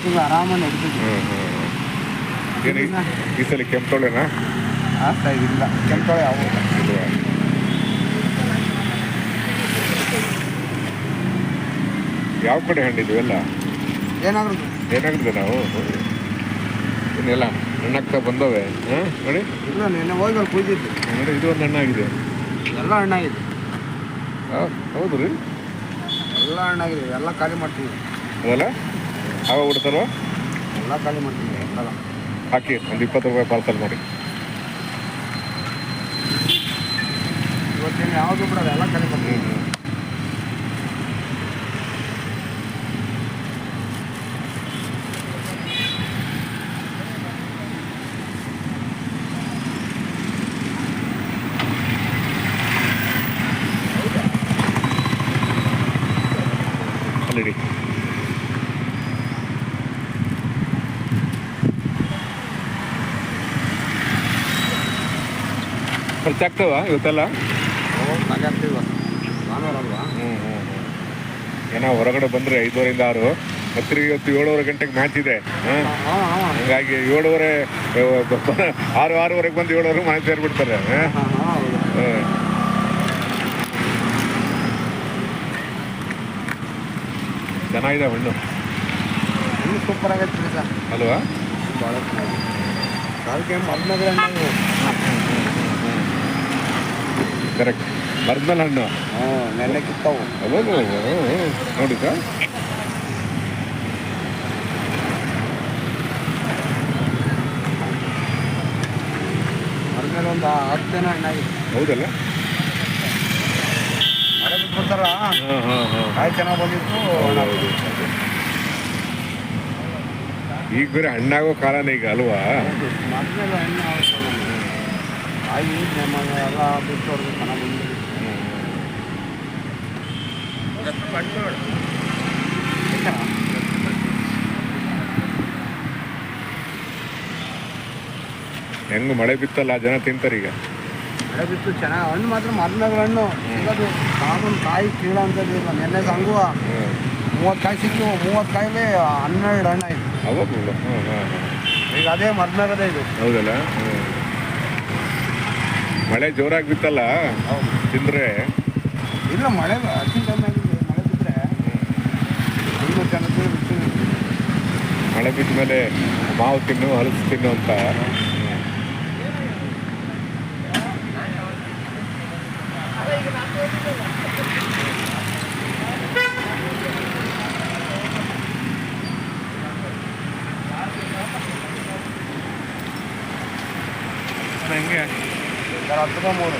ತಿಂಗಳು ಆರಾಮಾಗಿ ನಡೀತದೆ. ಏನು ಈ ಸಲ ಕೆಂಪಟೊಳೆನಾ? ಇಲ್ಲ ಕೆಂಪಟೊಳೆ ಯಾವ ಇಲ್ವಾ? ಯಾವ ಕಡೆ ಹಣ್ಣಿದ್ವು ಎಲ್ಲ? ಏನಾಗ್ತದೆ ನಾವು ಇನ್ನೆಲ್ಲ ಹಣ್ಣಾಗ್ತಾ ಬಂದವೆ. ಹಾಂ ನೋಡಿ, ಇಲ್ಲ ನೆನ್ನೆ ಹೋಗಿ ಪೂಜಿದ್ದು ನೋಡಿ, ಇದು ಒಂದು ಹಣ್ಣಾಗಿದೆ. ಎಲ್ಲ ಹಣ್ಣಾಗಿದೆ. ಹೌದು ರೀ, ಎಲ್ಲ ಹಣ್ಣಾಗಿದೆ. ಎಲ್ಲ ಖಾಲಿ ಮಾಡ್ತೀವಿ. ಅದಲ್ಲ ಆವಾಗ ಬಿಡ್ತಾರೋ? ಎಲ್ಲ ಖಾಲಿ ಮಾಡ್ತೀವಿ. ಎಲ್ಲ ಹಾಕಿ ಒಂದು 20 ರೂಪಾಯಿ ಪಾರ್ಸಲ್ ಮಾಡಿ. ಇವತ್ತೇನು ಯಾವುದು ಬಿಡೋದು, ಎಲ್ಲ ಖಾಲಿ ಮಾಡ್ತೀವಿ. ಅಲ್ಲಿಡಿ ಖರ್ಚಾಗ್ತವ ಇವತ್ತೆಲ್ಲ? ಸಾಕಾಗ್ತೀವಿ. ಭಾನುವಾರ ಅಲ್ವಾ? ಏನೋ ಹೊರಗಡೆ ಬಂದರೆ 5:30 ಇಂದ 6, ಮತ್ತೆ ಇವತ್ತು 7:30 ಗಂಟೆಗೆ ಮ್ಯಾಚ್ ಇದೆ. ಹಂಗಾಗಿ 7:30 6:30 ಬಂದು 7:00 ಮನೆ ಸೇರಿಬಿಡ್ತಾರೆ. ಚೆನ್ನಾಗಿದೆ ಹಣ್ಣು. ಸೂಪರ್ ಆಗೈತೆ ಸರ್ ಅಲ್ವಾ? ಭಾಳ ಚೆನ್ನಾಗಿದೆ. ಅದಕ್ಕೆ ಮದ್ಮೇಲೆ ಹಣ್ಣು. ಕರೆಕ್ಟ್, ಮರದ್ಮೇಲೆ ಹಣ್ಣು. ನೆನ್ನೆ ಕಿತ್ತವು. ಅವಾಗ ನೋಡಿ ಸರ್, ಮರದ್ಮೇಲೆ ಒಂದು 10 ದಿನ ಹಣ್ಣಾಗಿದೆ. ಹೌದಲ್ಲ? ಮಳೆ ಬಿಟ್ಬಿಡ್ತಾರ. ಕಾಯಿ ಚೆನ್ನಾಗಿ ಬಂದಿತ್ತು. ಈಗ ಬೇರೆ ಹಣ್ಣಾಗೋ ಕಾಲನೇ ಈಗ ಅಲ್ವಾ? ಮರದ್ಮೇಲೆ ಹಣ್ಣು ಕಾಯಿ ಎಲ್ಲ ಬಿಟ್ಟು ಹೊಡೆದು ಚೆನ್ನಾಗಿ ಬಂದಿದೆ. ಹೆಂಗ್ ಮಳೆ ಬಿತ್ತಲ್ಲ, ಜನ ತಿಂತಾರೆ ಈಗ. ಮಳೆ ಬಿತ್ತು ಚೆನ್ನಾಗಿ. ಹಣ್ಣು ಮಾತ್ರ ಮರದ್ಮೇಲೆ ಹಣ್ಣು ಸಿಗೋದು. ಕಾಮನ್ ಕಾಯಿ ಕೀಳ ಅಂತದ್ದು ಇಲ್ಲ. ನೆನ್ನೆ ಹಂಗೂ 30 ಕಾಯಿ ಸಿಕ್ಕು. 30 ಕಾಯಿಲೆ 12 ಹಣ್ಣು ಆಯಿತು. ಅವಾಗ ಈಗ ಅದೇ ಮರದ್ಮೇಲೆ ಇದು. ಹೌದಲ್ಲ? ಮಳೆ ಜೋರಾಗಿ ಬಿತ್ತಲ್ಲ, ತಿಂದರೆ ಇಲ್ಲ. ಮಳೆ ಅತಿ ಕಮ್ಮಿ ಆಗಿದೆ. ಮಳೆ ಬಿದ್ದರೆ ಹಣ್ಣು ಚೆನ್ನಾಗಿ ಬಿಟ್ಟು. ಮಳೆ ಬಿದ್ದ ಮೇಲೆ ಮಾವು ತಿನ್ನು, ಹಲಸು ತಿನ್ನು ಅಂತ. ಹೆಂಗೆ 10 3